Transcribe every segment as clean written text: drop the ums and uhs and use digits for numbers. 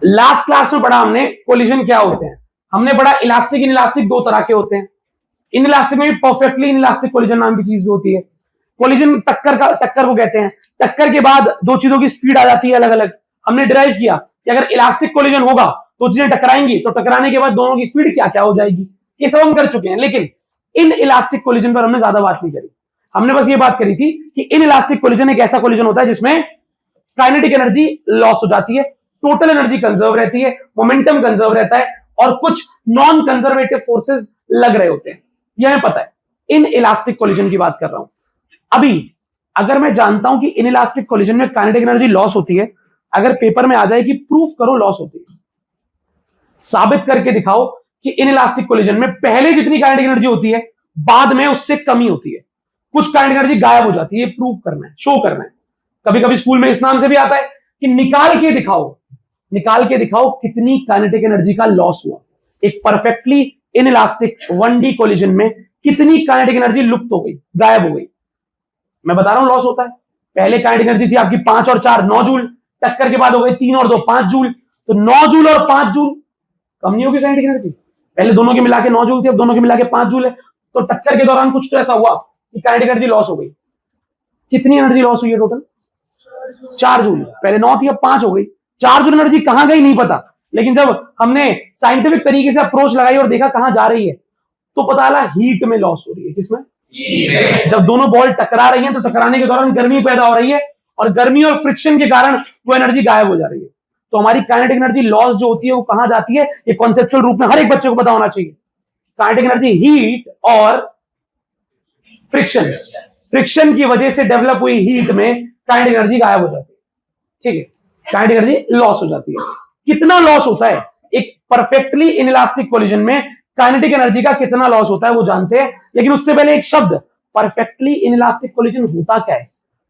Last class में पढ़ा हमने कोलिजन क्या होते हैं। हमने पढ़ा इलास्टिक इन इलास्टिक दो तरह के होते हैं। इन इलास्टिक में भी परफेक्टली इन इलास्टिक कोलिजन नाम की चीज भी होती है। कोलिजन टक्कर को कहते हैं। टक्कर के बाद दो चीजों की स्पीड आ जाती है अलग अलग। हमने डिराइव किया कि अगर इलास्टिक कोलिजन होगा तो चीजें टकराएंगी, तो टकराने के बाद दोनों की स्पीड क्या क्या हो जाएगी, ये सब हम कर चुके हैं। लेकिन इन इलास्टिक कोलिजन पर हमने ज्यादा बात नहीं करी। हमने बस ये बात करी थी कि इन इलास्टिक कोलिजन एक ऐसा कोलिजन होता है जिसमें काइनेटिक एनर्जी लॉस हो जाती है, टोटल एनर्जी कंजर्व रहती है, मोमेंटम कंजर्व रहता है और कुछ नॉन कंजर्वेटिव फोर्सेस लग रहे होते हैं। यह हमें पता है। इन इलास्टिक कोलिजन की बात कर रहा हूं। अभी अगर मैं जानता हूं कि इन इलास्टिक कोलिजन में काइनेटिक एनर्जी लॉस होती है, अगर पेपर में आ जाए कि प्रूफ करो लॉस होती है, साबित करके दिखाओ कि इन इलास्टिक कोलिजन में पहले जितनी काइनेटिक एनर्जी होती है बाद में उससे कमी होती है, कुछ काइनेटिक एनर्जी गायब हो जाती है। प्रूफ करना है, शो करना है। कभी कभी स्कूल में इस नाम से भी आता है कि निकाल के दिखाओ कितनी काइनेटिक एनर्जी का लॉस हुआ। एक perfectly in elastic 1D collision में कितनी काइनेटिक एनर्जी लुप्त हो गई, गायब हो गई। मैं बता रहा हूं लॉस होता है। पहले काइनेटिक एनर्जी थी आपकी 5 और 4 9 जूल, टक्कर के बाद हो गई 3 और 2 5 जूल, तो 9 जूल और 5 जूल कम नहीं होगी काइनेटिक एनर्जी। पहले दोनों के मिला के 9 जूल थी, अब दोनों के मिला के 5 जूल है, तो टक्कर के दौरान कुछ तो ऐसा हुआ कि काइनेटिक एनर्जी लॉस हो गई। कितनी एनर्जी लॉस हुई है टोटल? 4 जूल। पहले 9 थी, अब 5 हो गई। 4 जूल एनर्जी कहां गई नहीं पता, लेकिन जब हमने साइंटिफिक तरीके से अप्रोच लगाई और देखा कहां जा रही है, तो पता चला हीट में लॉस हो रही है। किसमें? जब दोनों बॉल टकरा रही हैं तो टकराने के दौरान गर्मी पैदा हो रही है और गर्मी और फ्रिक्शन के कारण वो एनर्जी गायब हो जा रही है। तो हमारी काइनेटिक एनर्जी लॉस जो होती है वो कहां जाती है, ये कॉन्सेप्चुअल रूप में हर एक बच्चे को पता होना चाहिए। काइनेटिक एनर्जी हीट और फ्रिक्शन की वजह से डेवलप हुई हीट में काइनेटिक एनर्जी गायब हो जाती है। ठीक है, काइनेटिक एनर्जी लॉस हो जाती है। कितना लॉस होता है एक परफेक्टली इनइलास्टिक कोलिजन में, काइनेटिक एनर्जी का कितना लॉस होता है वो जानते हैं। लेकिन उससे पहले एक शब्द, परफेक्टली इनइलास्टिक कोलिजन होता क्या है।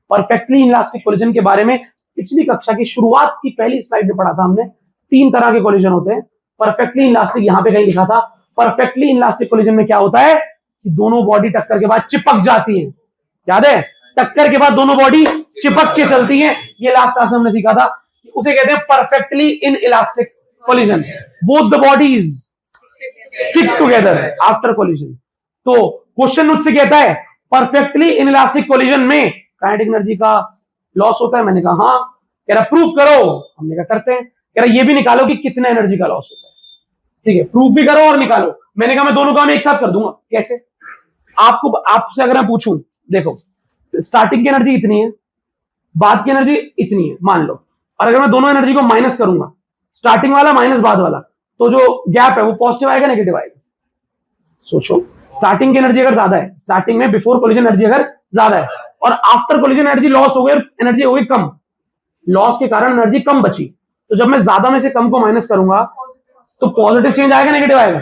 परफेक्टली इनइलास्टिक कोलिजन के बारे में पिछली कक्षा की शुरुआत की पहली स्लाइड में पढ़ा था हमने। 3 तरह के कोलिजन होते हैं। परफेक्टली इनइलास्टिक यहां पे कहीं लिखा था। परफेक्टली इनइलास्टिक कोलिजन में क्या होता है कि दोनों बॉडी टक्कर के बाद चिपक जाती है। याद है, टक्कर के बाद दोनों बॉडी चिपक के चलती हैं। ये लास्ट क्लास में हमने सीखा था, उसे कहते हैं perfectly inelastic collision. Both the bodies stick together after collision. तो क्वेश्चन मुझसे कहता है परफेक्टली इनइलास्टिक कोलिजन में काइनेटिक एनर्जी का लॉस होता है। मैंने कहा हाँ। कह रहा प्रूफ करो। हमने कहा करते हैं। कह रहा ये भी निकालो कि कितना एनर्जी का लॉस होता है। ठीक है, प्रूफ भी करो और निकालो। मैंने कहा मैं दोनों काम एक साथ कर दूंगा। कैसे? आपसे अगर मैं पूछूं, देखो स्टार्टिंग की एनर्जी इतनी है, बाद की एनर्जी इतनी है मान लो, और अगर मैं दोनों एनर्जी को माइनस करूंगा, स्टार्टिंग वाला माइनस बाद वाला, तो जो गैप है वो पॉजिटिव आएगा नेगेटिव आएगा? सोचो, स्टार्टिंग की एनर्जी अगर ज्यादा है, स्टार्टिंग में बिफोर कोलिजन एनर्जी अगर ज्यादा है और आफ्टर कोलिजन एनर्जी लॉस हो गई, एनर्जी हो गई कम, लॉस के कारण एनर्जी कम बची, तो जब मैं ज्यादा में से कम को माइनस करूंगा तो पॉजिटिव चेंज आएगा नेगेटिव आएगा?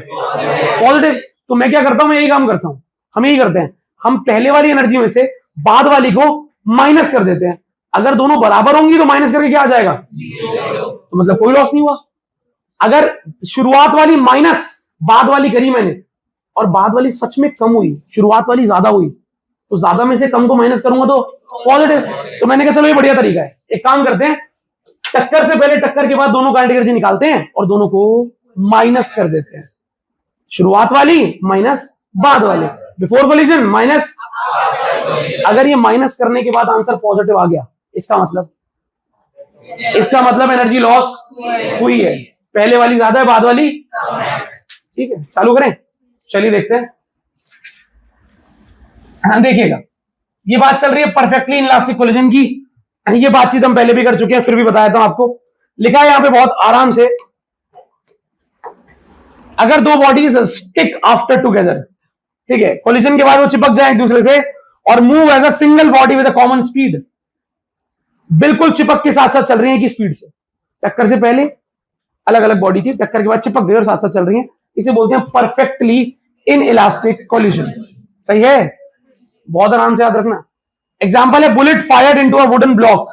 पॉजिटिव। तो मैं क्या करता हूं, मैं यही काम करता हूं, हम यही करते हैं, हम पहले वाली एनर्जी में से बाद वाली को माइनस कर देते हैं। अगर दोनों बराबर होंगी तो माइनस करके क्या आ जाएगा? तो मतलब कोई लॉस नहीं हुआ। अगर शुरुआत वाली माइनस बाद वाली करी मैंने और बाद वाली सच में कम हुई, शुरुआत वाली ज्यादा हुई, तो ज्यादा में से कम को माइनस करूंगा तो पॉजिटिव। तो मैंने कहा चलो ये बढ़िया तरीका है, एक काम करते हैं, टक्कर से पहले टक्कर के बाद दोनों काइनेटिक एनर्जी निकालते हैं और दोनों को माइनस कर देते हैं। शुरुआत वाली माइनस बाद वाले, बिफोर कोलिजन माइनस। अगर ये माइनस करने के बाद आंसर पॉजिटिव आ गया, इसका मतलब एनर्जी लॉस हुई है। पहले वाली ज्यादा है, बाद वाली। ठीक है, चालू करें, चलिए देखते हैं। हाँ, देखिएगा ये बात चल रही है परफेक्टली इनइलास्टिक कोलिजन की। ये बातचीत हम पहले भी कर चुके हैं, फिर भी बताया था आपको। लिखा है यहां पे बहुत आराम से, अगर दो बॉडीज स्टिक आफ्टर टुगेदर, ठीक है, कोलिजन के बाद वो चिपक जाए एक दूसरे से और move as a single body with a common speed, बिल्कुल चिपक के साथ साथ चल रही है कि स्पीड से। टक्कर से पहले अलग अलग बॉडी थी, टक्कर के बाद चिपक गई और साथ साथ चल रही है, इसे बोलते हैं परफेक्टली इनइलास्टिक कोलिजन। सही है, बहुत आराम से याद रखना। एग्जाम्पल है, bullet fired into a wooden block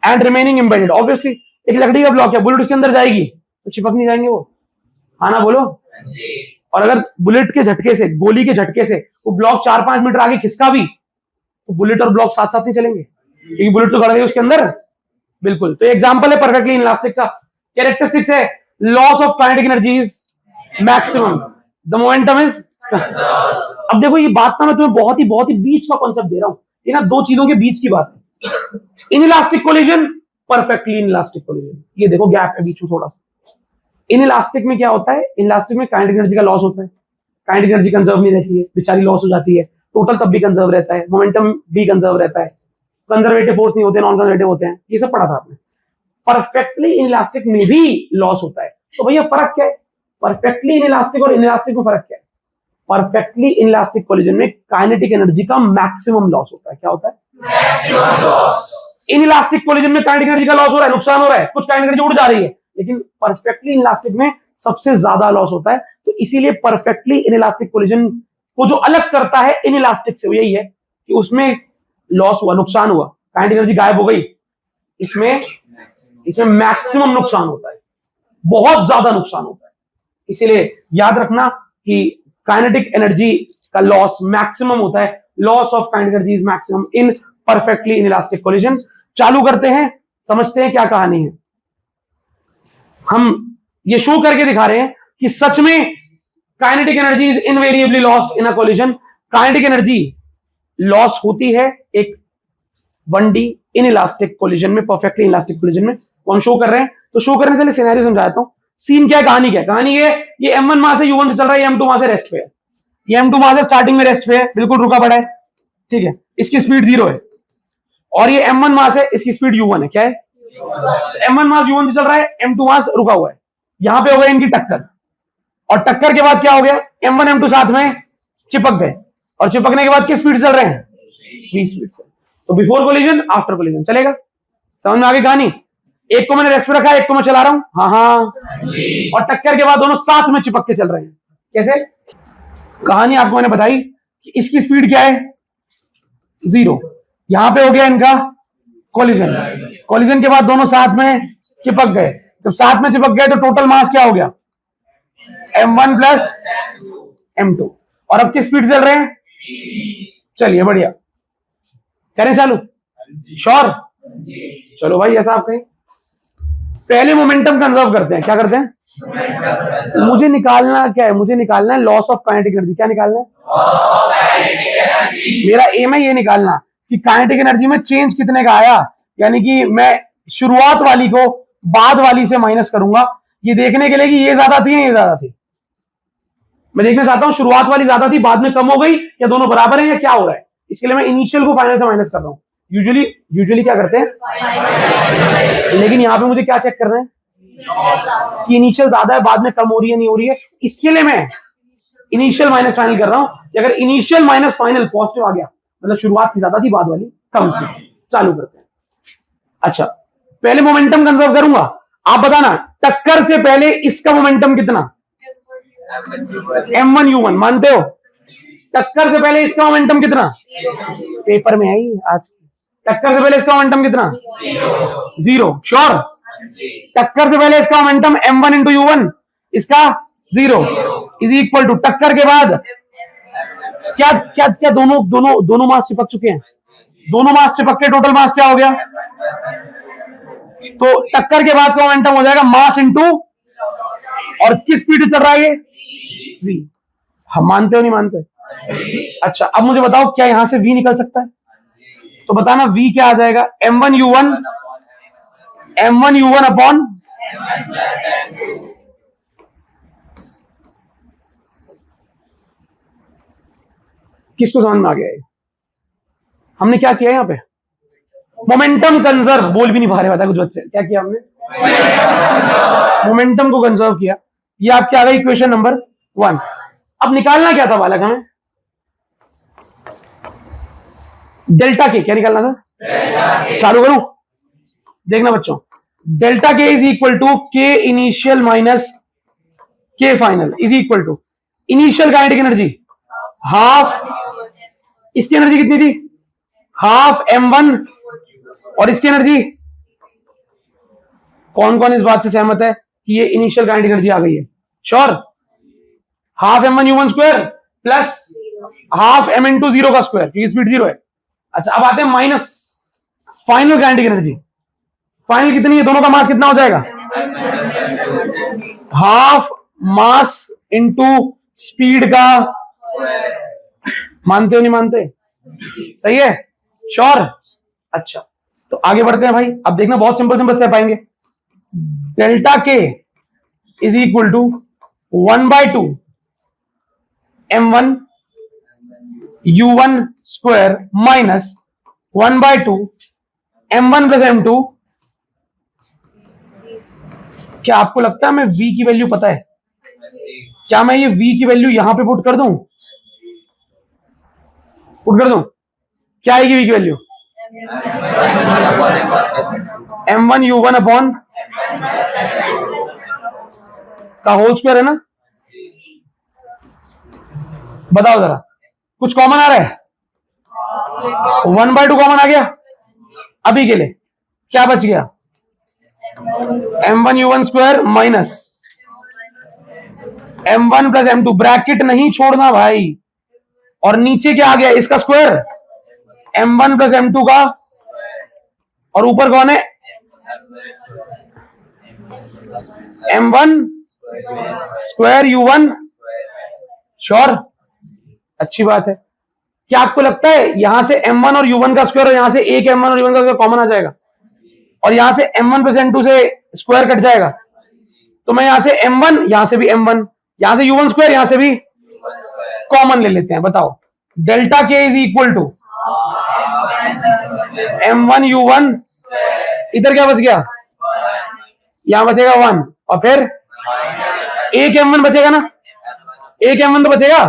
and remaining embedded. Obviously एक लकड़ी का ब्लॉक है, बुलेट उसके अंदर जाएगी तो चिपक नहीं जाएंगे वो? हाँ ना, बोलो। और अगर बुलेट के झटके से, गोली के झटके से वो ब्लॉक 4-5 मीटर आगे खिसका भी तो बुलेट और ब्लॉक साथ साथ नहीं चलेंगे, क्योंकि बुलेट तो गड़ गई उसके अंदर। बिल्कुल, तो एग्जांपल है परफेक्टली इनइलास्टिक का। कैरेक्टरिस्टिक्स है loss of kinetic energy is maximum, the momentum is. अब देखो ये बात ना मैं तुम्हें बहुत ही बीच का कॉन्सेप्ट दे रहा हूं, ये ना दो चीजों के बीच की बात है। Inelastic collision, perfectly inelastic collision, ये देखो गैप है बीच में थोड़ा सा। इनइलास्टिक में क्या होता है, इनइलास्टिक में काइनेटिक एनर्जी का लॉस होता है, काइनेटिक एनर्जी कंजर्व नहीं रहती है, बेचारी लॉस हो जाती है, टोटल तब भी कंजर्व रहता है, मोमेंटम भी कंजर्व रहता है, कंजर्वेटिव फोर्स नहीं होते, नॉन कंजर्वेटिव होते हैं, ये सब पढ़ा था आपने। परफेक्टली इनइलास्टिक में भी लॉस होता है, तो भैया फर्क क्या है परफेक्टली इनइलास्टिक और इनइलास्टिक में? फर्क क्या है, परफेक्टली इनइलास्टिक कोलिजन में काइनेटिक एनर्जी का मैक्सिमम लॉस होता है। क्या होता है? Maximum loss. इनइलास्टिक कोलिजन में काइनेटिक एनर्जी का लॉस हो रहा है, नुकसान हो रहा है, कुछ काइनेटिक एनर्जी उड़ जा रही है, लेकिन परफेक्टली इनइलास्टिक में सबसे ज्यादा लॉस होता है। तो इसीलिए परफेक्टली इनइलास्टिक कोलिजन को जो अलग करता है इनइलास्टिक से, वो यही है कि उसमें लॉस हुआ, नुकसान हुआ, काइनेटिक एनर्जी गायब हो गई, इसमें मैक्सिमम नुकसान होता है, बहुत ज्यादा नुकसान होता है। इसीलिए याद रखना कि काइनेटिक एनर्जी का लॉस मैक्सिमम होता है, loss of kinetic energy is maximum in perfectly inelastic collision. चालू करते हैं, समझते हैं क्या कहानी है। हम ये शो करके दिखा रहे हैं कि सच में kinetic energy is invariably lost in a collision. Kinetic energy loss होती है एक 1D इनइलास्टिक कोलिजन में, परफेक्टली इनइलास्टिक कोलिजन में, वो हम शो कर रहे हैं। तो शो करने से पहले सिनेरियो समझाता हूं। सीन क्या है, कहानी क्या है? कहानी ये M1 वहां से U1 से चल रहा है, M2 वहां से रेस्ट पे है, ये M2 वहां से स्टार्टिंग में रेस्ट पे है, बिल्कुल रुका पड़ा है, ठीक है, इसकी स्पीड 0 है, और ये M1 वहां से, इसकी स्पीड U1 है। क्या है? M1 वहां से U1 से चल रहा है, M2 वहां से रुका हुआ है, यहां पे हो गई इनकी टक्कर, और टक्कर के बाद क्या हो गया, M1 M2 साथ में चिपक गए, और चिपकने के बाद किस स्पीड चल रहे हैं? v स्पीड से। तो बिफोर कोलिजन, आफ्टर कोलिजन, चलेगा? समझ में आ गई कहानी? एक को मैंने रेस्ट पे रखा है, एक को मैं चला रहा हूं, हाँ, और टक्कर के बाद दोनों साथ में चिपक के चल रहे हैं। कैसे? कहानी आपको मैंने बताई कि इसकी स्पीड क्या है? 0, यहां पे हो गया इनका कोलिजन, कोलिजन के बाद दोनों साथ में चिपक गए, जब साथ में चिपक गए तो टोटल मास क्या हो गया? M1 प्लस M2, और अब किस स्पीड चल रहे हैं? चलिए बढ़िया, करें चालू? श्योर? चलो भाई, ऐसा आप कहें। पहले मोमेंटम कंजर्व करते हैं, क्या करते हैं? मुझे निकालना क्या है? मुझे निकालना है लॉस ऑफ काइनेटिक एनर्जी। क्या निकालना है? मेरा एम है ये निकालना कि काइनेटिक एनर्जी में चेंज कितने का आया, यानी कि मैं शुरुआत वाली को बाद वाली से माइनस करूंगा, ये देखने के लिए कि ये ज्यादा थी या ये ज्यादा थी। मैं देखना चाहता हूं शुरुआत वाली ज्यादा थी, बाद में कम हो गई, या दोनों बराबर हैं, या क्या हो रहा है। इसके लिए मैं इनिशियल को फाइनल से माइनस कर रहा हूं। यूजुअली क्या करते हैं, लेकिन यहां पे मुझे क्या चेक करना है कि इनिशियल ज्यादा है, बाद में कम हो रही है, नहीं हो रही है। इसके लिए मैं इनिशियल माइनस फाइनल कर रहा हूं। अगर इनिशियल माइनस फाइनल पॉजिटिव आ गया, मतलब शुरुआत की ज्यादा थी, बाद वाली कम थी। चालू करते हैं। अच्छा, पहले मोमेंटम कंजर्व करूंगा। आप बताना, टक्कर से पहले इसका मोमेंटम कितना? M1 U1, मानते हो? टक्कर से पहले इसका मोमेंटम कितना? पेपर में आई आज। टक्कर से पहले इसका मोमेंटम कितना? 0। श्योर? टक्कर से पहले इसका मोमेंटम M1 इंटू U1, इसका 0 इज इक्वल टू टक्कर के बाद क्या क्या क्या दोनों मास चिपक चुके हैं, दोनों मास चिपक के टोटल मास क्या हो गया? तो टक्कर के बाद का मोमेंटम हो जाएगा मास इंटू, और किस स्पीड चल रहा है ये? v। हम मानते हो नहीं मानते? अच्छा, अब मुझे बताओ क्या यहां से v निकल सकता है? तो बताना v क्या आ जाएगा? M1 U1 अपॉन किसको समझ में आ गया? हमने क्या किया यहां पे? मोमेंटम कंजर्व, बोल भी नहीं पा रहे, बता कुछ अच्छे। क्या किया हमने? मोमेंटम को कंजर्व किया। ये आपकी आ गई इक्वेशन नंबर 1। अब निकालना क्या था बालक हमें? डेल्टा के। क्या निकालना था? चालू करूं? देखना बच्चों, delta K is equal to K initial minus K final is equal to initial kinetic energy half, इसकी एनर्जी कितनी थी? हाफ M1, और इसकी एनर्जी, कौन कौन इस बात से सहमत है कि ये इनिशियल काइनेटिक एनर्जी आ गई है? Sure? Half M1 U1 square plus half M into 0 का स्क्वायर, क्योंकि स्पीड 0 है, अच्छा अब आते हैं minus final kinetic energy. Final कितनी है, दोनों का मास कितना हो जाएगा, हाफ मास इनटू स्पीड का, मानते हो नहीं मानते, सही है, श्योर। अच्छा तो आगे बढ़ते हैं भाई, अब देखना बहुत सिंपल सिंपल स्टेप आएंगे। Delta K is equal to 1/2 m1 u1 square minus 1/2 m1 plus m2। क्या आपको लगता है हमें v की वैल्यू पता है? क्या मैं ये v की वैल्यू यहां पे पुट कर दूं? क्या आएगी v की वैल्यू? m1 u1 अपॉन का होल स्क्वायर है ना। बताओ जरा, कुछ कॉमन आ रहा है? 1/2 कॉमन आ गया अभी के लिए, क्या बच गया, m1 u1 square minus m1 plus m2, bracket नहीं छोड़ना भाई, और नीचे क्या आ गया, इसका स्क्वायर m1 प्लस m2 का, और ऊपर कौन है, m1 स्क्वायर u1, श्योर, अच्छी बात है। क्या आपको लगता है यहां से m1 और u1 का स्क्वायर, और यहां से एक m1 और u1 का स्क्वायर कॉमन आ जाएगा, और यहां से m1 प्लस m2 से स्क्वायर कट जाएगा, तो मैं यहां से m1, यहां से भी m1, यहां से u1 स्क्वायर, यहां से भी कॉमन ले लेते हैं। बताओ delta K is equal to m1 u1, इधर क्या बच गया, यहां बचेगा 1, और फिर एक m1 बचेगा ना, एक m1 तो बचेगा,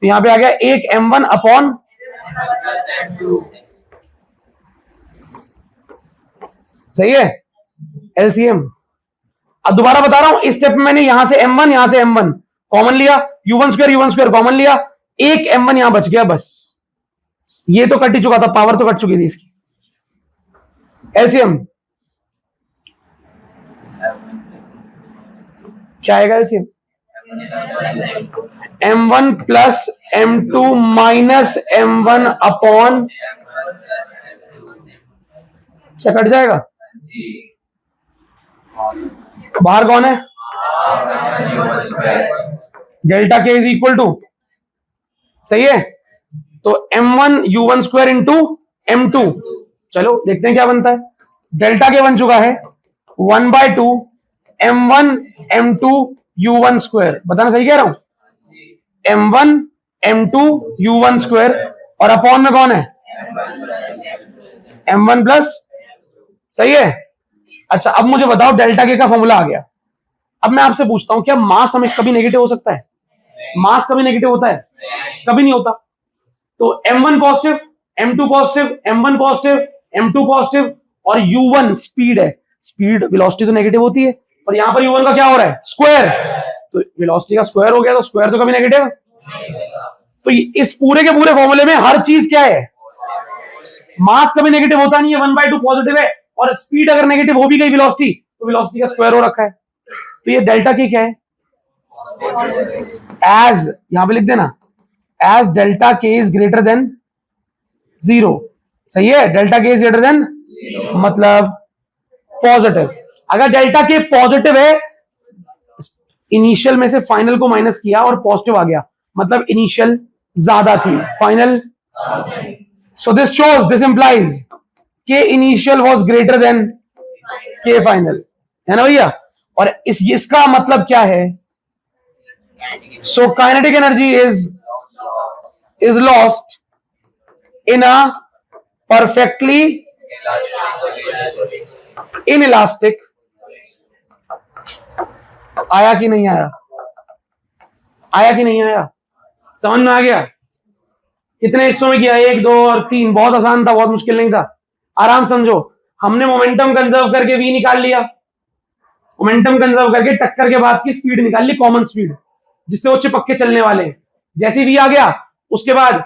तो यहां पे आ गया एक m1 अपॉन, सही है, एलसीएम। अब दोबारा बता रहा हूं, इस स्टेप में मैंने यहां से m1 कॉमन लिया, u1 स्क्वायर कॉमन लिया, एक m1 यहां बच गया, बस ये तो कट ही चुका था, पावर तो कट चुकी थी इसकी। एलसीएम क्या आएगा, LCM m1 plus m2 minus m1 upon, क्या कट जाएगा, बाहर कौन है, delta K is equal to, सही है, तो m1 u1 square into m2, चलो देखते हैं क्या बनता है। डेल्टा के बन चुका है 1/2 m1 m2 u1 स्क्वायर, बताना सही कह रहा हूं, m1 m2 u1 स्क्वायर, और अपॉन में कौन है, m1 प्लस, सही है। अच्छा अब मुझे बताओ, डेल्टा के का फॉर्मूला आ गया। अब मैं आपसे पूछता हूं, क्या मास हमें कभी नेगेटिव हो सकता है? मास कभी नेगेटिव होता है? कभी नहीं होता। तो m1 positive, m2 positive, m1 positive, m2 positive, और u1 स्पीड है, स्पीड वेलोसिटी तो नेगेटिव होती है, और यहां पर u1 का क्या हो रहा है, स्क्वायर, तो वेलोसिटी का स्क्वायर हो गया, तो स्क्वायर तो कभी नेगेटिव। तो इस पूरे के पूरे फॉर्मूले में हर चीज क्या है, मास कभी नेगेटिव होता नहीं है, 1/2 पॉजिटिव है, और स्पीड अगर नेगेटिव हो भी गई वेलोसिटी, तो वेलोसिटी का स्क्वायर हो रखा है। तो ये डेल्टा के क्या है, एज, यहां पे लिख देना, as delta K is greater than 0, सही है, delta K is greater than मतलब पॉजिटिव। अगर डेल्टा के पॉजिटिव है, इनिशियल में से फाइनल को माइनस किया और पॉजिटिव आ गया, मतलब इनिशियल ज्यादा थी, final, so this shows, this implies के इनिशियल वाज ग्रेटर देन के फाइनल, है ना भैया। और इसका मतलब क्या है, so kinetic energy is lost in a perfectly inelastic, आया कि नहीं आया, आया कि नहीं आया, समझ में आ गया? कितने हिस्सों में किया, 1 2 और 3, बहुत आसान था, बहुत मुश्किल नहीं था, आराम समझो। हमने मोमेंटम कंजर्व करके v निकाल लिया, मोमेंटम कंजर्व करके टक्कर के बाद की स्पीड निकाल ली, कॉमन स्पीड, जिससे वो चिपक के चलने वाले हैं। जैसे v आ गया, उसके बाद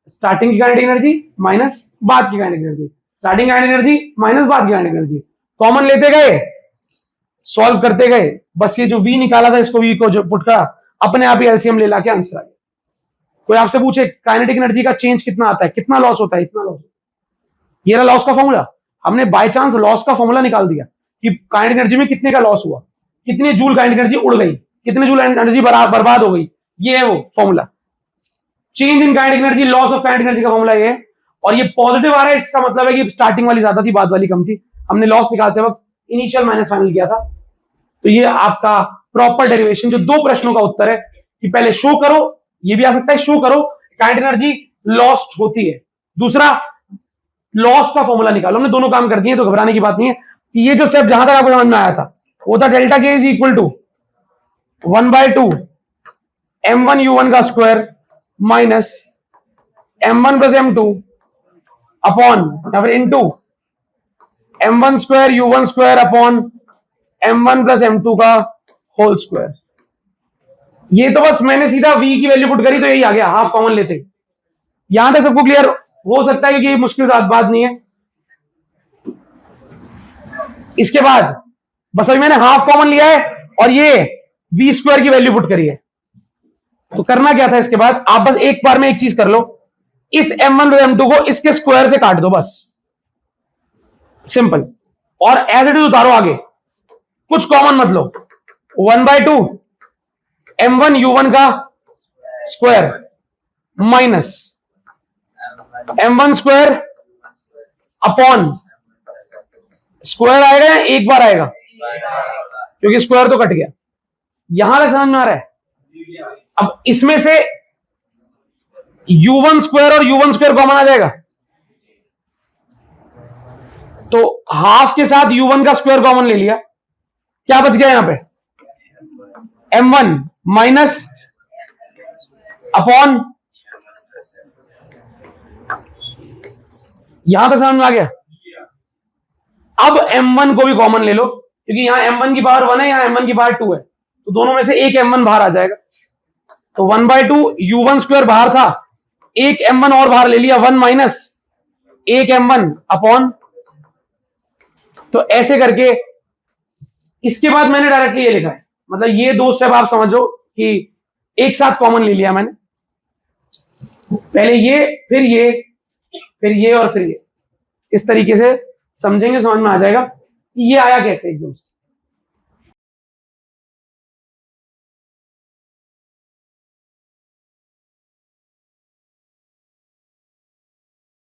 स्टार्टिंग की काइनेटिक एनर्जी माइनस बाद की kinetic energy, starting kinetic energy minus बाद की काइनेटिक एनर्जी, कॉमन लेते गए, सॉल्व करते गए, बस ये जो v निकाला था, इसको v को जो पुट करा, अपने आप ही एलसीएम ले ला के आंसर आ गया। कोई आपसे पूछे काइनेटिक एनर्जी का चेंज कितना आता है, कितना लॉस होता है, इतना लॉस, ये रहा लॉस का फॉर्मूला। हमने बाय चांस लॉस का फॉर्मूला निकाल दिया कि काइनेटिक एनर्जी में कितने का लॉस हुआ, कितनी जूल काइनेटिक एनर्जी उड़ गई, कितने जूल एनर्जी बर्बाद हो गई, ये है वो formula. Change in kinetic energy, loss of kinetic energy का फॉर्मूला ये है। और ये पॉजिटिव आ रहा है, इसका मतलब है कि स्टार्टिंग वाली ज्यादा थी, बाद वाली कम थी। हमने लॉस निकालते वक्त इनिशियल माइनस फाइनल किया था। तो ये आपका प्रॉपर डेरिवेशन, जो 2 प्रश्नों का उत्तर है कि पहले शो करो, ये भी आ सकता है शो करो काइनेटिक एनर्जी लॉस्ट होती है, दूसरा लॉस का फॉर्मूला निकालो। हमने दोनों काम कर दिए, तो घबराने की बात नहीं है। कि ये जो स्टेप जहां तक आपको समझ में आया था वो था delta K is equal to 1/2 m1 u1 का square minus m1 plus m2 upon या फिर into m1 square u1 square upon m1 plus m2 का होल स्क्वायर। ये तो बस मैंने सीधा v की वैल्यू पुट करी तो यही आ गया, हाफ कॉमन लेते। यहां तक सबको क्लियर हो सकता है, क्योंकि मुश्किल बात नहीं है। इसके बाद बस अभी मैंने हाफ कॉमन लिया है और ये v स्क्वायर की वैल्यू पुट करी है। तो करना क्या था इसके बाद, आप बस एक बार में एक चीज कर लो, इस m1 और m2 को इसके स्क्वायर से काट दो, बस सिंपल। और एज इट इज उतारो आगे, कुछ कॉमन मत लो। 1/2 m1 u1 का square minus m1 square upon square आएगा या एक बार आएगा, क्योंकि स्क्वायर तो कट गया। यहां तक समझ में आ रहा है। अब इसमें से u1 स्क्वायर और u1 स्क्वायर कॉमन आ जाएगा, तो हाफ के साथ u1 का स्क्वायर कॉमन ले लिया, क्या बच गया यहां पे m1 माइनस अपॉन, यहां तक समझ में आ गया। अब m1 को भी कॉमन ले लो, क्योंकि यहां m1 की पावर 1 है, यहां m1 की पावर 2 है, तो दोनों में से एक m1 बाहर आ जाएगा। तो 1/2 u1 स्क्वायर बाहर था, एक m1 और बाहर ले लिया, 1 माइनस एक m1 अपॉन। तो ऐसे करके इसके बाद मैंने डायरेक्टली ये लिखा है, मतलब ये 2 स्टेप आप समझो कि एक साथ कॉमन ले लिया मैंने, पहले ये फिर ये फिर ये और फिर ये, इस तरीके से समझेंगे, समझ में आ जाएगा कि ये आया कैसे एकदम से।